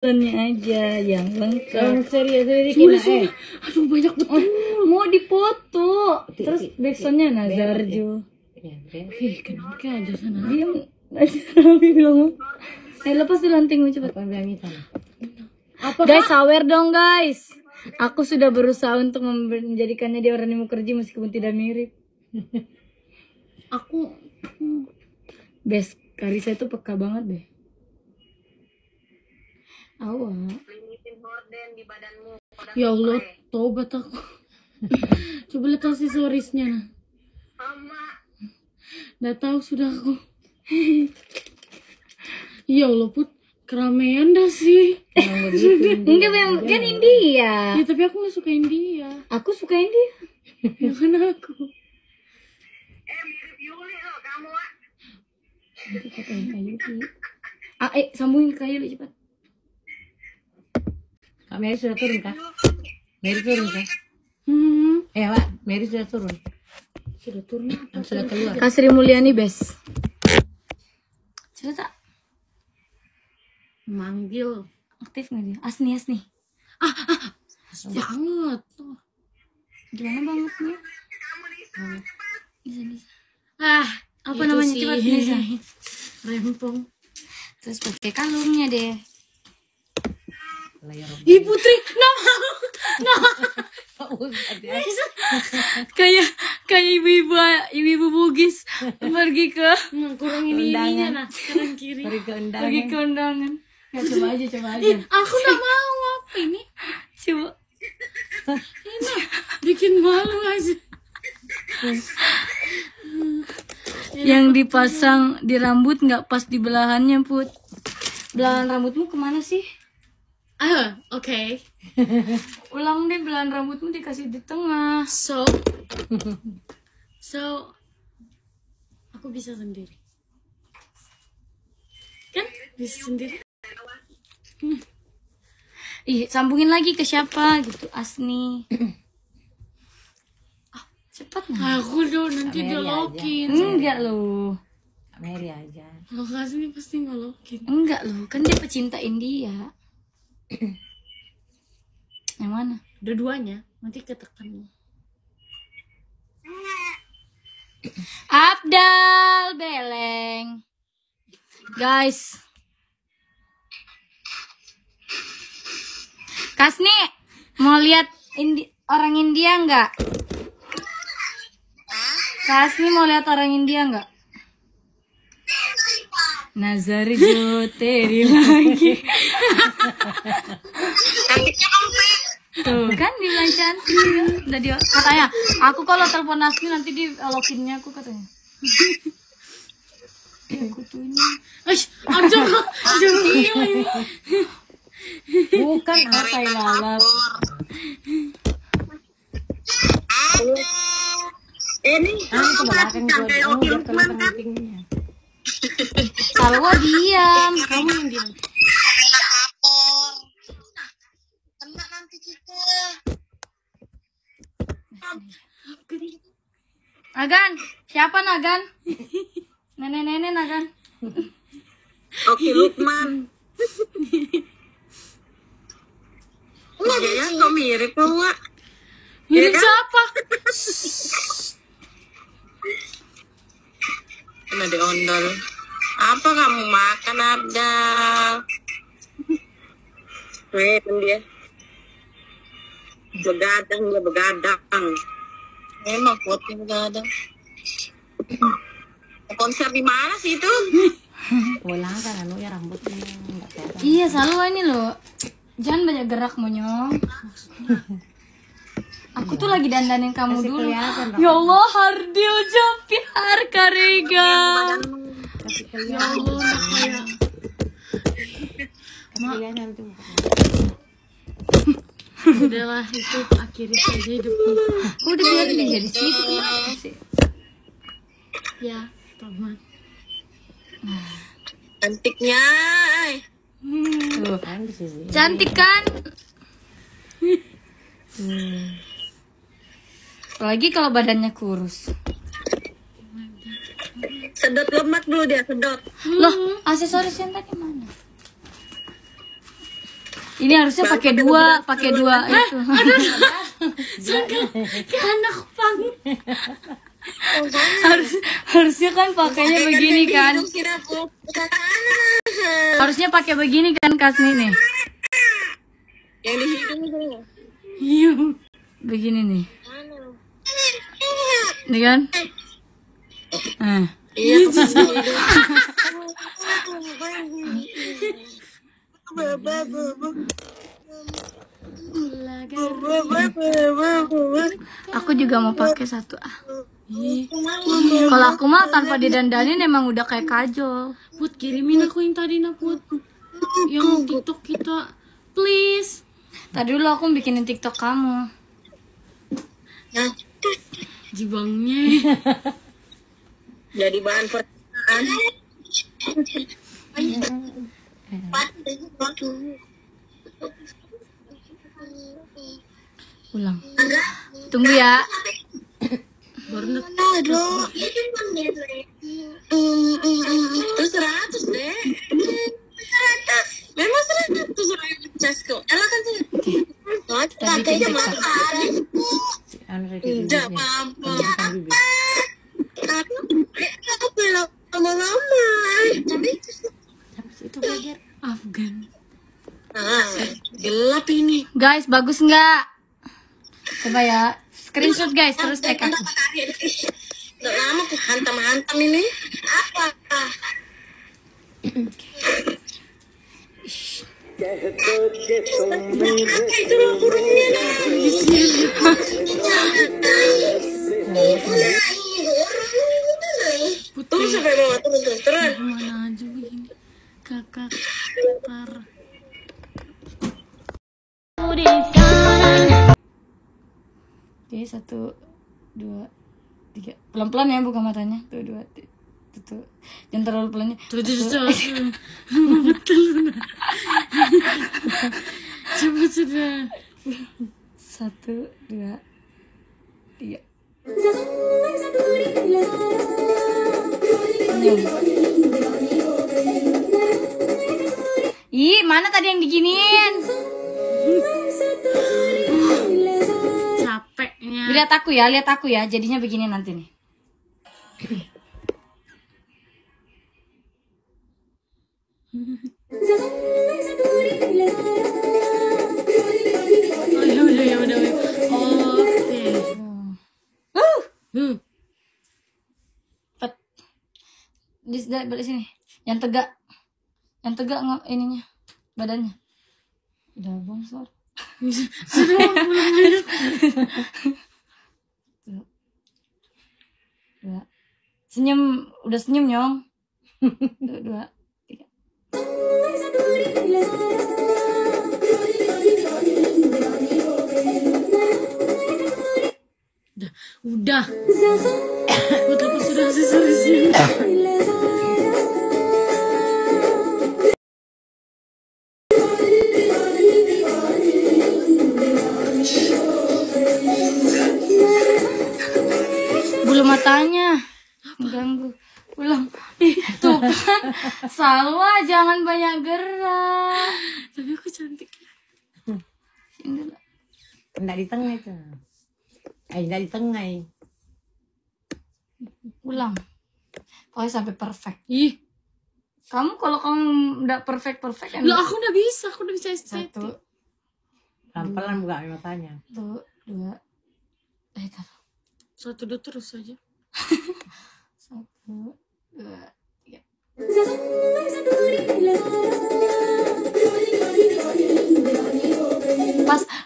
aja yang lengkap. Serius. Aduh banyak betul. Mau dipoto. Terus backsoundnya Nazarjo. Kenapa aja sana? Diam. Rami bilang. Lepas dilanting cepat. Guys, sawer dong guys. Aku sudah berusaha untuk menjadikannya dia orang yang Mukherjee meskipun tidak mirip. Aku best Karissa itu peka banget deh. Awak. Ya Allah, tobat aku. Coba lihat aksesoriesnya. Nggak tahu sudah aku. Ya Allah Put, keramaian dah sih. Enggak memang kan India. Ya tapi aku nggak suka India. Aku suka India. Ya kan aku. Mirip Yuli loh kamu. Itu katain kayu di. Sambungin kayu cepat. Kak Mary sudah turun kah? Mary turun kah? Wak, Mary sudah turun. Sudah turun. Sudah keluar. Kak Sri Mulyani best. Cerita Manggil. aktif nggak dia? Asni. Banget. Gimana bangetnya? Bisa. Apa itu namanya sih. cepat bisa. Rempong. Terus pakai kalungnya deh. Ih Putri, kayak ibu-ibu Bugis pergi ke kurang ininya nah, kanan kiri. pergi ke undangan. Ya, coba aja. Aku nggak mau apa ini. Coba. Ini bikin malu aja. Yang dipasang di rambut nggak pas di belahannya, Put. Belahan rambutmu kemana sih? Oke. Ulang deh, belahan rambutmu dikasih di tengah. So aku bisa sendiri. Kan? Bisa sendiri. Ih, sambungin lagi ke siapa gitu, Asni. Cepat nah. Aku dong nanti dia Mary lokin. Enggak loh. Kak Mary aja. Lokasinya pasti ngolokin. Enggak loh, kan dia pecinta India. Yang mana? Dua-duanya nanti ketekan. Abdal Beleng. Guys. Kasni, mau lihat orang India enggak? Kasni mau lihat orang India enggak? Nazarjo Teri lagi. Cantiknya kamu. Tuh kan dibilang cantik. Udah dia katanya, aku kalau telepon Asmi nanti di loginnya aku katanya. Aku tuh ini. Jangan gila ini. Bukan apa yang lalap. Ini Ke belakang gua biar kelihatan ratingnya. Salwa diam. Kamu yang diam. kena nanti kita. Nagan, siapa Nagan? Nenek-nenek Nagan. Oke Lukman. Iya kok mirip loh Wak. Mirip siapa? Kena diondol. Apa kamu makan Abdal? Kan dia. Begadang. Emang kuatnya begadang. Konser di mana sih itu? Pulang kan ya rambutnya enggak kelihatan. Iya, Salwa ini loh. Jangan banyak gerak monyong. Aku tuh lagi dandanin kamu dulu. Ya Allah, Hardil Jopihar Karega. Ya Allah, kayak Kelihatan tuh. udahlah itu akhiri saja hidupku. Udah biarin dia jadi situ kenapa sih? Ya, teman. Cantiknya. Tuh. Kan di sini. Cantik kan? Apalagi kalau badannya kurus. Sedot lemak dulu dia, sedot. Loh, aksesoris yang tadi mana? Ini harusnya pakai dua itu. Kayak anak pang. Harusnya kan pakainya begini kan. Harusnya pakai begini kan Kasni nih. Yang di hidung itu. Iya. Begini nih. Nih kan? Iya. Aku juga mau pakai satu. Kalau aku mah tanpa didandanin emang udah kayak kajol. Put, kirimin aku yang tadi nah Put. Yang TikTok kita, please. Tadi dulu aku bikinin TikTok kamu. Jibangnya. Jadi bahan pertanyaan. Ulang. Tunggu ya. Baru Terus 100 deh. Memang 100 cas kok. Elah kan sih. Katanya mahal. Tidak apa-apa. Aku belum lama-lama. itu belajar Afgan. Gelap ini. Guys, bagus nggak? Coba ya. Screenshot guys, terus tag aku. Gak lama tuh hantam-hantam ini. Apa? Itu loh burungnya. Turun sampai bawah, turun. Mana aja begini. Kakak tar. Oke, 1, 2, 3. Pelan-pelan ya buka matanya. Tuh, 2, tuh. Jangan terlalu pelannya. Tuh. Betul benar. Coba sudah. 1, 2, 3. Ih, mana tadi yang diginiin? Capeknya. Lihat aku ya. Jadinya begini nanti nih. Ya udah. Oke. Pet. Balik sini. Yang tegak nggak ininya, badannya. Udah bongsor. Dua. Senyum, udah senyum Nyong. 2, 3. Udah. Betapa sudah sih. Bulu matanya mengganggu. Ulang. Tuh kan. Salwa jangan banyak gerak. Tapi aku cantik. Sini dulu. Enggak di tengah itu. Enggak di tengah. Ulang. Pokoknya sampai perfect. Ih, Kalau kamu nggak perfect kan? lah aku udah bisa estetik. 1, Pelan-pelan buka matanya. 2, 3. 1, 2 terus aja. 1, 2, 3.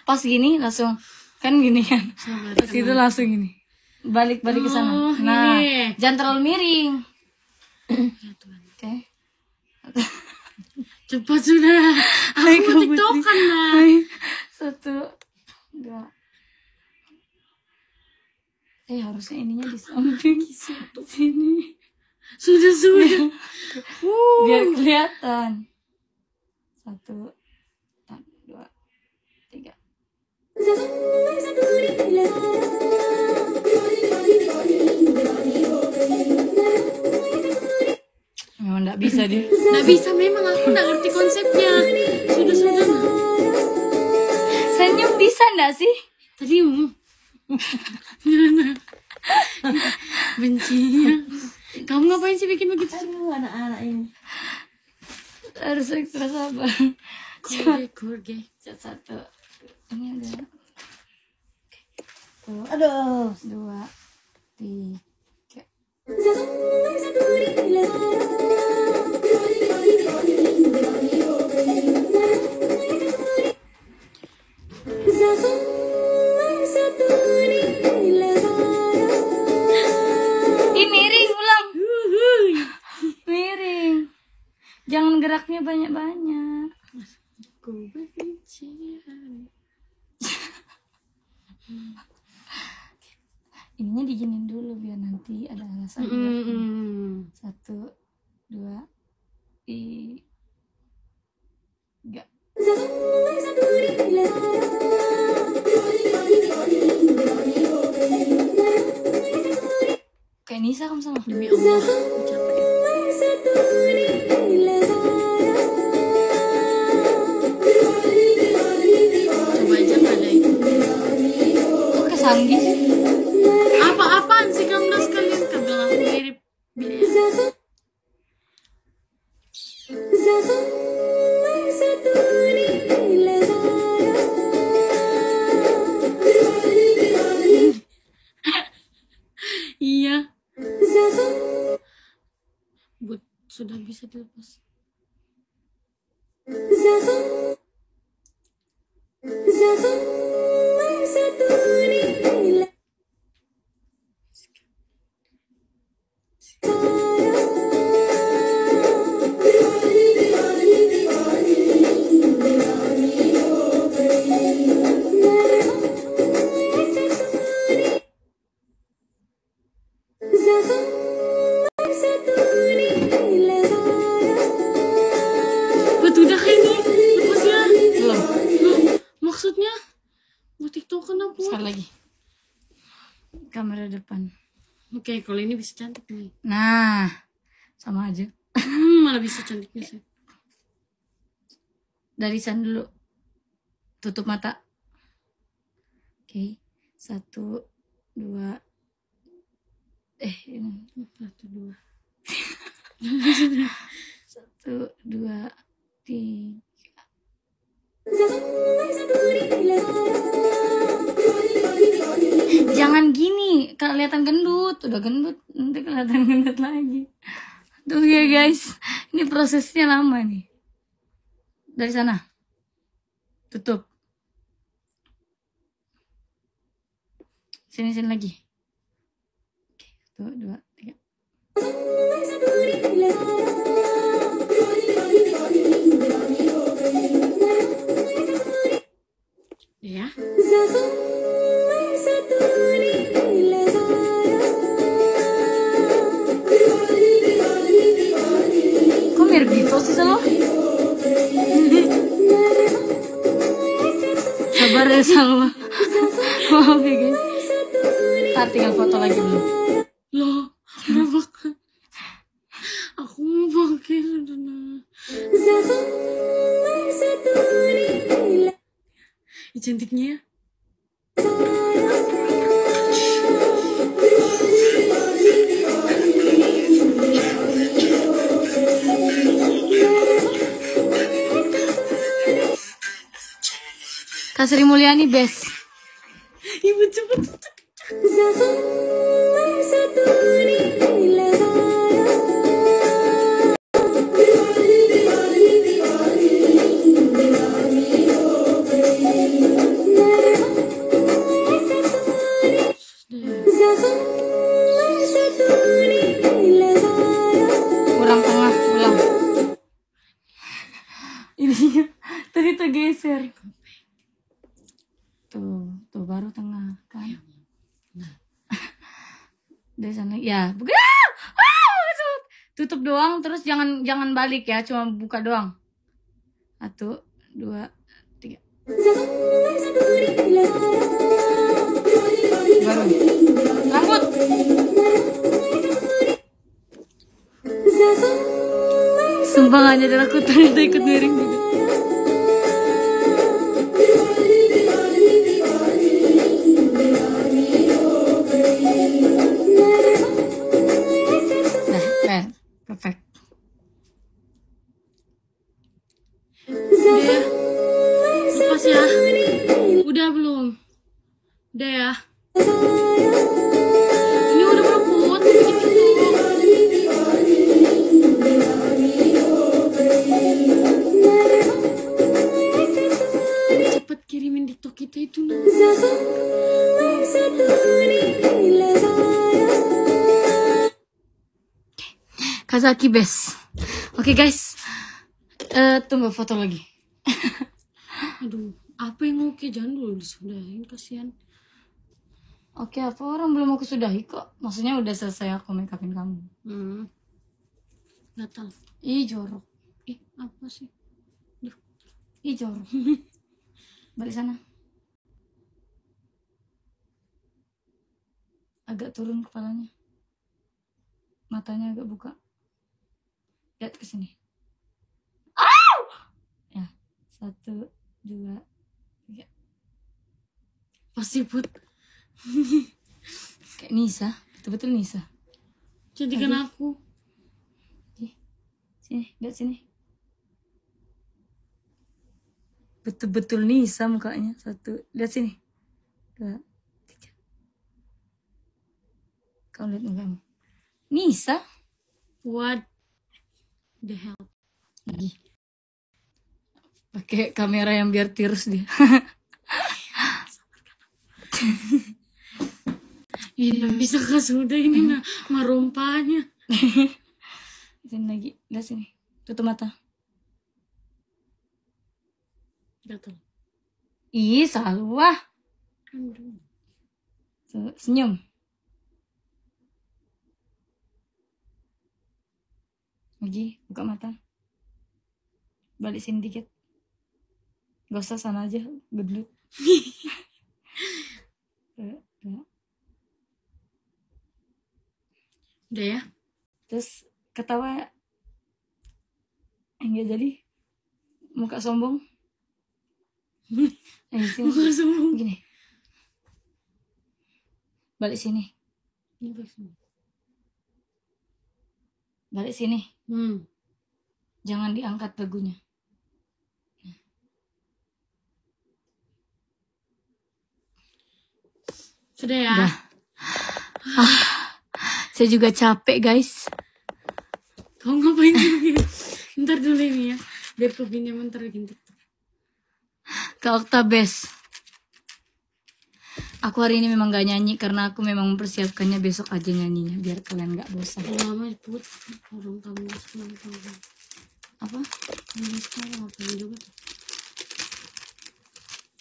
Pas gini langsung kan gini kan. Pas itu langsung gini. Balik ke sana. Nah, ini. jangan terlalu miring. Oke. Cepat sudah. Aku mau tiktokan lah. 1, 2. Harusnya ininya di samping sini. Sudah. Biar kelihatan. 1, 2, 3. Memang nggak bisa dia. Nggak bisa, memang aku nggak ngerti konsepnya. Sudah. nggak sih? Tadi benci. Kamu ngapain sih bikin begitu? Aduh, anak-anak ini. Harus ekstra sabar. Kurge. Satu. Ini ada. Tuh, Aduh. 2, 3. Ih, miring, ulang. Miring. Jangan geraknya banyak-banyak. Ku benci. Ininya diginin dulu biar nanti ada alasan. 1, 2, 3. Kayak Nisa kamu sama. Demi Allah, aku capek. Coba aja nggak ada itu. Kok kesanggi sih? Apa-apaan sih kamu udah sekalian kebelah mirip Billy. Iya. But sudah bisa dilepas. But udah kayak ini. Lepas ya. Belum. Loh, maksudnya mau TikTokan apa? Sekali lagi. Kamera depan. Oke, kalau ini bisa cantik nih. Nah, sama aja. Malah bisa cantiknya sih. Dari sana dulu. Tutup mata. Oke. 1, 2. Ini. 1, 2. 1, 2, 3. Jangan gini, kelihatan gendut. Udah gendut, nanti kelihatan gendut lagi. Tuh ya guys, ini prosesnya lama nih. Dari sana. Tutup. Sini lagi. Oke, 1, 2, 3. Ya. Kok mirip gitu sih lo? Sabar ya Salma. Maaf ya guys. Ntar tinggal foto lagi dulu. Loh, kenapa kan? Aku mau pakai sudah. Cantiknya ya. Kak Sri Mulyani best. Ibu cepet. Kurang tengah, ulang. Ini tadi tergeser. Tuh baru tengah kan. Dari sana ya. Tutup doang, terus jangan balik ya, cuma buka doang. 1, 2, 3. Baru. Rambut. Sumpah gak nyadar aku ternyata ikut miring juga. ya. Udah belum? Udah ya. Ini udah berapa? Cepet kirimin TikTok kita itu nah. Kazaki best. Oke guys, tunggu foto lagi. Aduh, apa yang oke? Jangan dulu disudahin, kasihan. Oke, apa orang belum aku sudahi kok? Maksudnya udah selesai aku make upin kamu. Gatal. Ih jorok. Apa sih? Ih jorok. Balik sana. Agak turun kepalanya. Matanya agak buka. Lihat ke sini. Ya, 1, 2, 3. Pasti Put. Kayak Nisa, betul-betul Nisa. Cantikan aku. Sini, lihat sini. Betul-betul Nisa mukanya. 1, lihat sini. 2, 3. Kau lihat mukamu. Nisa. What the hell? Lagi. Pakai kamera yang biar tirus dia. Ini bisa sudah ini nah marompanya. Sini lagi, lihat sini. Tutup mata. Gatal. Ih, selalu wah. Senyum. Lagi, buka mata. Balik sini dikit. Gak usah, sana aja, gedlut. Udah ya? Terus ketawa. Enggak jadi. Muka sombong. Sini. Muka sombong. Gini. Balik sini. Balik sini. Jangan diangkat dagunya. Sudah ya? Udah. Saya juga capek guys. Kau ngapain begini? Ntar dulu ini ya. Biar kopinya mentar bikin TikTok. Kak Okta best. Aku hari ini memang gak nyanyi karena aku memang mempersiapkannya besok aja nyanyinya biar kalian gak bosan. Lama Put. Orang tamu sekarang tahu. Apa? Ini sekarang apa juga?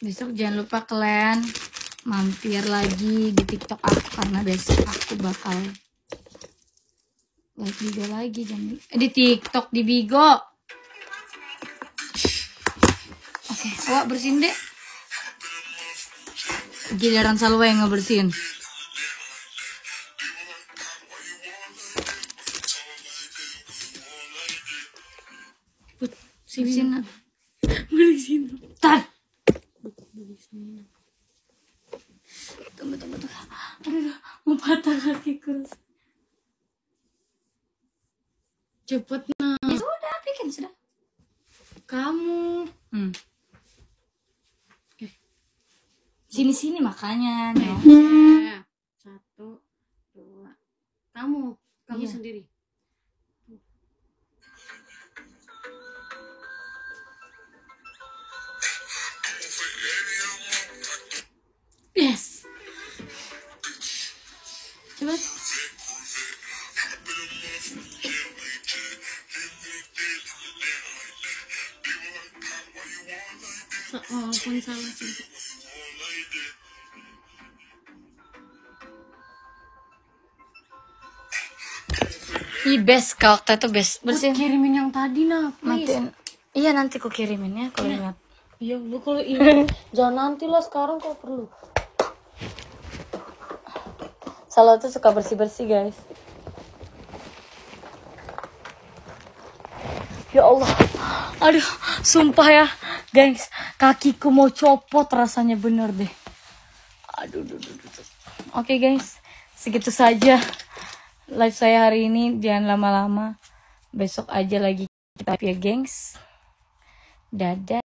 Besok jangan lupa kalian mampir lagi di TikTok aku karena besok aku bakal live Bigo lagi di TikTok di Bigo. Oke, awak bersihin deh. Giliran Salwa yang ngebersihin. Put, sini. Sini. Balik sini. Tar. Balik sini. Tunggu. Aduh, mau patah kakiku. Cepet nah. Ya sudah, bikin sudah. Kamu. Oke. Sini makanya. No. 1, 2. Kamu Iya. sendiri. Yes. Coba. Walaupun salah sih. Ih, best Kak Okta itu best. Bersihin. Kirimin yang tadi nah, please. Matiin. Iya, nanti ku kirimin ya kalau ingat. Iya, lu kalau ini jangan nanti lah, sekarang kalau perlu. Salah tuh suka bersih-bersih, guys. Ya Allah. Aduh, sumpah ya, guys. Kakiku mau copot rasanya bener deh. Aduh. Oke, guys. Segitu saja live saya hari ini. Jangan lama-lama. Besok aja lagi kita ya, gengs. Dadah.